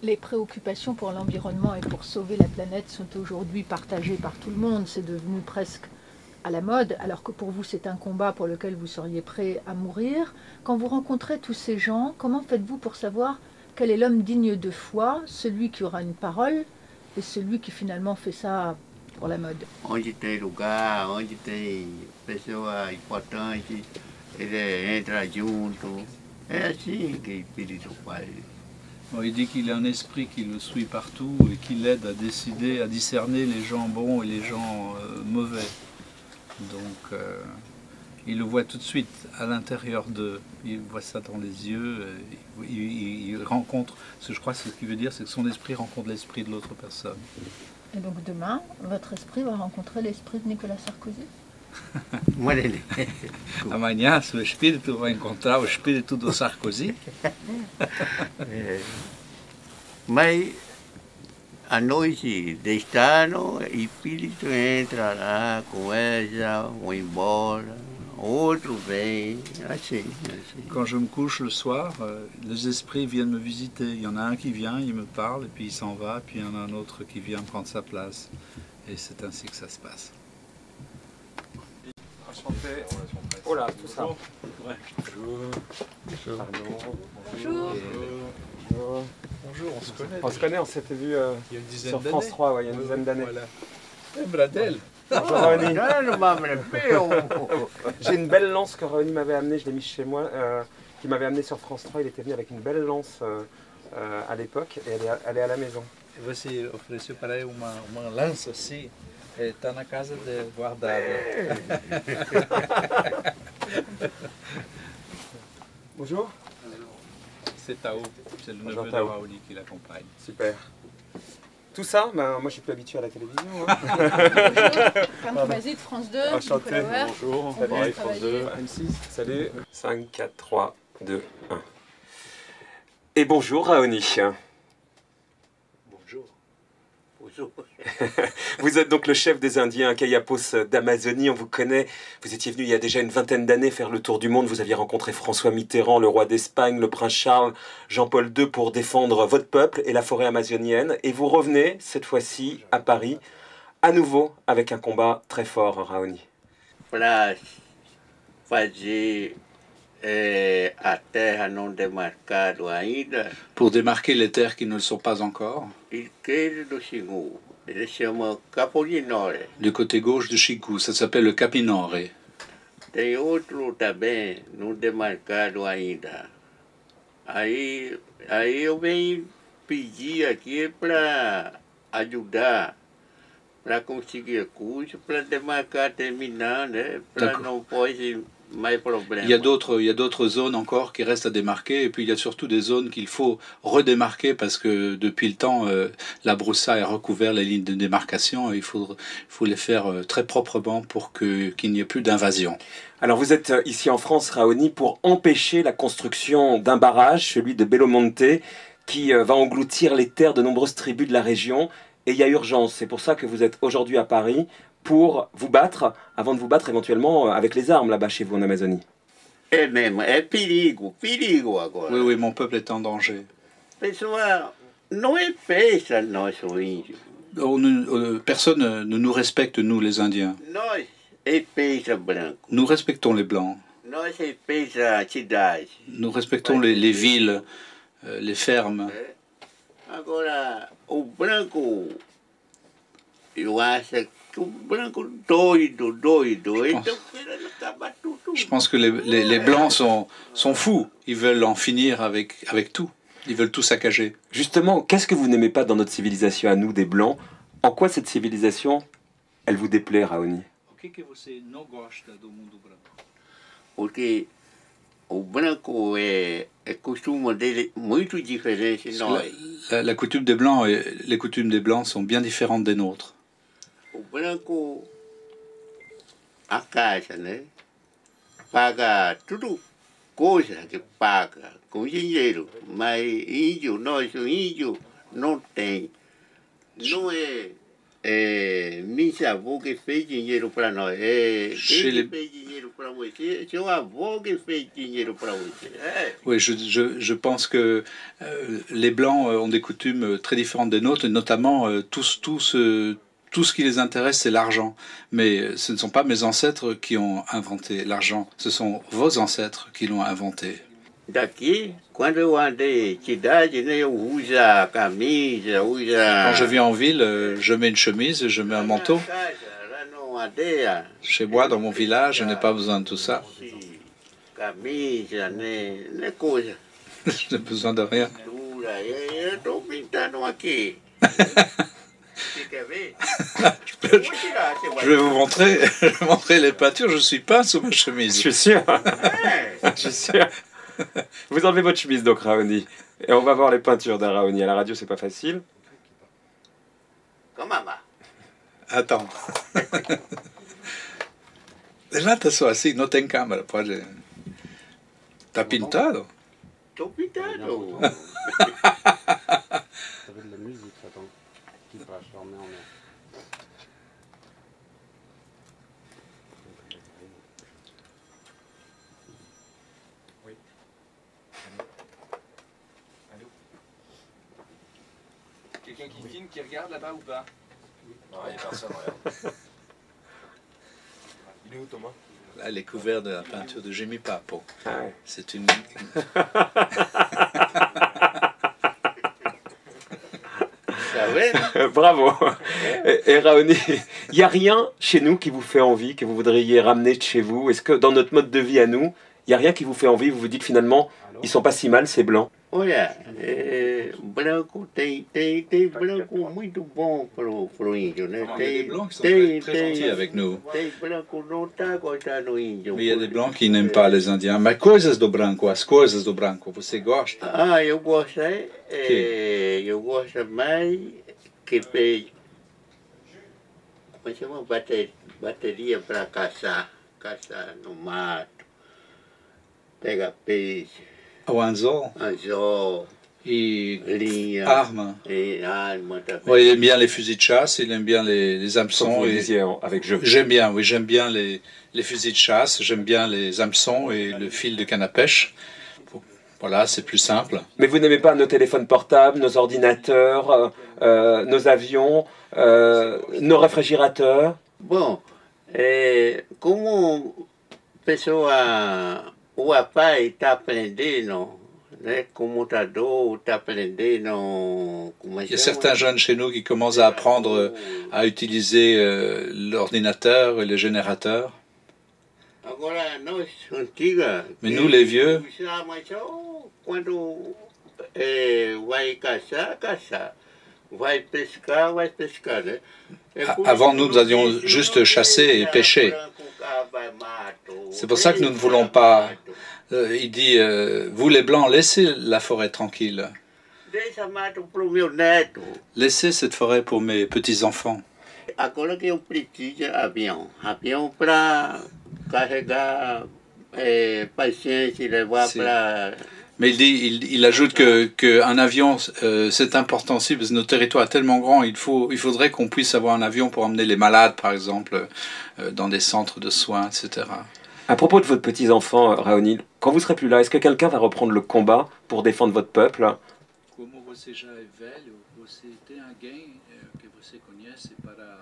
Les préoccupations pour l'environnement et pour sauver la planète sont aujourd'hui partagées par tout le monde. C'est devenu presque à la mode, alors que pour vous c'est un combat pour lequel vous seriez prêt à mourir. Quand vous rencontrez tous ces gens, comment faites-vous pour savoir quel est l'homme digne de foi, celui qui aura une parole et celui qui finalement fait ça pour la mode? Onde tem lugar, onde tem pessoa importante, ele entra junto. É assim que o Espírito faz. Bon, il dit qu'il a un esprit qui le suit partout et qui l'aide à décider, à discerner les gens bons et les gens mauvais. Donc il le voit tout de suite à l'intérieur d'eux, il voit ça dans les yeux, il rencontre, je crois que ce qu'il veut dire, c'est que son esprit rencontre l'esprit de l'autre personne. Et donc demain, votre esprit va rencontrer l'esprit de Nicolas Sarkozy? Amanhã seu espírito vai encontrar o espírito do Sarkozy. Mas à noite, deitando, o espírito entra lá, conversa, vai embora, outro vem, assim. Quand je me couche le soir, les esprits viennent me visiter. Il y en a un qui vient, il me parle, et puis il s'en va, puis il y en a un autre qui vient prendre sa place. Et c'est ainsi que ça se passe. Enchanté. Oh là, tout ça. Ouais. Bonjour. Bonjour. Bonjour. Bonjour, on se connaît. On se connaît, on s'était vu Il y a une dizaine sur d'années. France 3, ouais, il y a une dizaine d'années. Voilà. Bradel. Bonjour Raoni. Não, não, J'ai une belle lance que Raoni m'avait amenée, je l'ai mis chez moi, qui m'avait amené sur France 3. Il était venu avec une belle lance à l'époque et elle est à la maison. Você ofereceu para ele uma lança assim, está na casa de guardada. Bonjour. C'est Tao, c'est le Bonjour, neveu de Tao. Raoni qui l'accompagne. Super. Tout ça, ben, moi je suis plus habitué à la télévision. Hein. Franck Mazzi de France 2, Enchanté. Nicolas Wert. Bonjour. Salut, Pareil, France France 2. 2, M6. Salut. 5, 4, 3, 2, 1. Et bonjour Raoni. Bonjour. Bonjour. Vous êtes donc le chef des Indiens Kayapos d'Amazonie, on vous connaît. Vous étiez venu il y a déjà une vingtaine d'années faire le tour du monde. Vous aviez rencontré François Mitterrand, le roi d'Espagne, le prince Charles, Jean-Paul II pour défendre votre peuple et la forêt amazonienne. Et vous revenez cette fois-ci à Paris, à nouveau avec un combat très fort, Raoni. Para fazer a terra não demarcada ainda, Pour démarquer les terres qui ne le sont pas encore, esquerdo do Xingu, ele chama Capolinore. du côté gauche de Chico, ça s'appelle le Capinore. Tem outro também não demarcado ainda. Aí eu venho pedir aqui para ajudar, para conseguir curso, para demarcar, terminar, né? Para D'accord. não pode mais problema. Il y a d'autres zones encore qui restent à démarquer, et puis il y a surtout des zones qu'il faut redémarquer parce que depuis le temps, la broussaille a recouvert les lignes de démarcation et il faut les faire très proprement pour qu'il n'y ait plus d'invasion. Alors vous êtes ici en France, Raoni, pour empêcher la construction d'un barrage, celui de Belo Monte, qui va engloutir les terres de nombreuses tribus de la région. Et il y a urgence, c'est pour ça que vous êtes aujourd'hui à Paris, pour vous battre, avant de vous battre éventuellement avec les armes là-bas chez vous en Amazonie. É mesmo, é perigo agora. Oui, mon peuple est en danger. Pessoal, não é peça nosso índio. Personne ne nous respecte, nous les Indiens. Nós é peça branco. Nous respectons les Blancs. Nós é peça cidade. Nous respectons les villes, les fermes. Agora, o branco, eu acho que o branco doido, então querendo acabar tudo. Je pense que les Blancs sont fous. Ils veulent en finir avec tout. Ils veulent tout saccager. Justement, qu'est-ce que vous n'aimez pas dans notre civilisation à nous, des Blancs? En quoi cette civilisation, elle vous déplaît, Raoni? Porque o branco é costume dele muito diferente de nós. La coutume des Blancs et les coutumes des Blancs sont bien différentes des nôtres. O branco, a casa, né? Paga tudo coisa que paga com dinheiro, mas índio, nosso índio, não tem. Não é meu avô que fez dinheiro para nós. Chez les- Fez dinheiro para você, seu avô que fez dinheiro para você. Oui, je pense que les Blancs ont des coutumes très différentes des nôtres, et notamment tout ce qui les intéresse, c'est l'argent. Mais ce ne sont pas mes ancêtres qui ont inventé l'argent, ce sont vos ancêtres qui l'ont inventé. Daqui, quando eu andei cidade, né, eu uso a camisa, uso a... Quand je viens en ville, je mets une chemise, je mets un manteau. Na casa, lá não aldeia, Chez moi, dans mon village, je n'ai pas besoin de tout ça. camisa, né coisa Je n'ai besoin de rien. dura. Eu estou pintando aqui. Você quer ver? Eu vou tirar, você vai Je vais vous montrer, je vais montrer les peintures, je suis peint sous ma Je chemise. suis sûr. É. Je suis sûr. Vous enlevez votre chemise donc Raoni. Et on va voir les peintures d'Araoni. À la radio, c'est pas facile. Calma lá. Attends. Levanta só assim, não tem câmera, pode. Tá pintado? Estou pintando. Ça fait de la musique, attends. Qui passe, je remets en mer. Quelqu'un qui filme, qui regarde là-bas ou pas? Non, il n'y a personne, regarde. Il est où Thomas? Là, elle est couverte de la peinture de Jimmy Papo. Ah ouais. C'est une. Tá vendo? Bravo. Et Raoni, il n'y a rien chez nous qui vous fait envie, que vous voudriez ramener de chez vous? Est-ce que dans notre mode de vie à nous, il n'y a rien qui vous fait envie? Vous vous dites finalement, ils sont pas si mal, ces blancs. Olha, branco tem branco muito bom pro índio, né? Il y a des blancs qui sont très gentils avec nous. Tem branco não tá gostando do índio. Mais il y a des blancs qui n'aiment pas les Indiens. Mas coisas do branco, as coisas do branco, você gosta? Ah, eu gosto, eu gosto mais que fez, como chama, bateria para caçar no mato, pega peixe, O anzol anzol, et linha, armes. e arma também. Oui, il aime bien les fusils de chasse, il aime bien les Comme hameçons. vous le Et... disiez avec je. J'aime bien, oui, j'aime bien les fusils de chasse, j'aime bien les hameçons et le fil de canne à pêche. Voilà, c'est plus simple. Mais vous n'aimez pas nos téléphones portables, nos ordinateurs, nos avions, nos réfrigérateurs? Bom, como pessoa, o rapaz está aprendendo, né, computador, está aprendendo, como Il y a certains jeunes chez nous qui commencent à apprendre à utiliser l'ordinateur et les générateurs. Agora, nós, antiga, Mais nous, les vieux, mas só quando vai caçar, vai pescar, né? Avant, nous allions juste chasser et pêcher. C'est pour ça que nous ne voulons pas. Il dit, vous les Blancs, laissez la forêt tranquille. Deixa mato pro meu neto. Laissez cette forêt pour mes petits-enfants. Agora que eu preciso de avião para carregar paciente, levar Sim. para... Mais il ajoute qu'un avion, c'est important aussi, parce que notre territoire est tellement grand, il faudrait qu'on puisse avoir un avion pour emmener les malades, par exemple, dans des centres de soins, etc. À propos de votre petits-enfants, Raoni, quand vous serez plus là, est-ce que quelqu'un va reprendre le combat pour défendre votre peuple? Como você já é velho, você tem alguém que você conhece para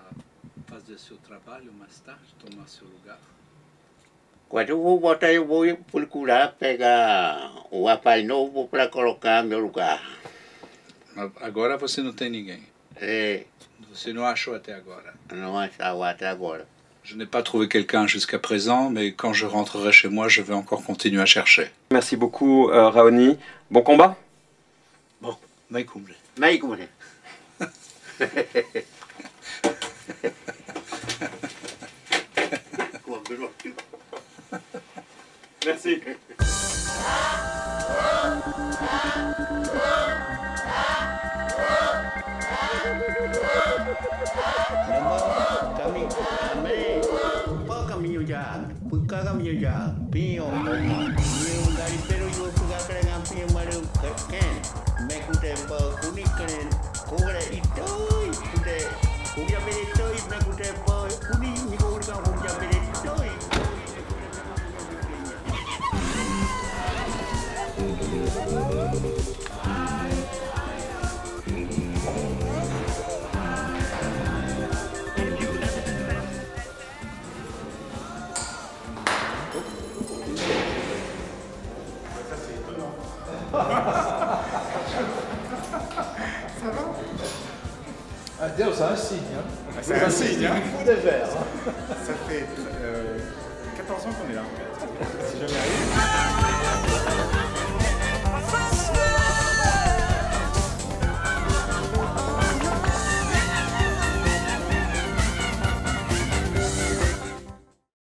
fazer seu trabalho mais tarde, tomar seu lugar? Quando eu vou voltar, eu vou procurar pegar o rapaz novo para colocar no meu lugar. Agora você não tem ninguém. Você não achou até agora. Não achava até agora. Je n'ai pas trouvé quelqu'un jusqu'à présent, mais quand je rentrerai chez moi, je vais encore continuer à chercher. Merci beaucoup, Raoni. Bon combat? Bon, mai cumbre. Mai cumbre. Merci. Caminho já, pinho, pinho, garimpeiro, eu fui carregar pinho, mas eu quero, me cuide, cunicre, cubre, e toi, cuide, cubre, Ah, Dieu, c'est un signe. Hein. C'est un signe, hein. Il faut des verres. Hein. Ça fait 14 ans qu'on est là, en fait. Si jamais arrive.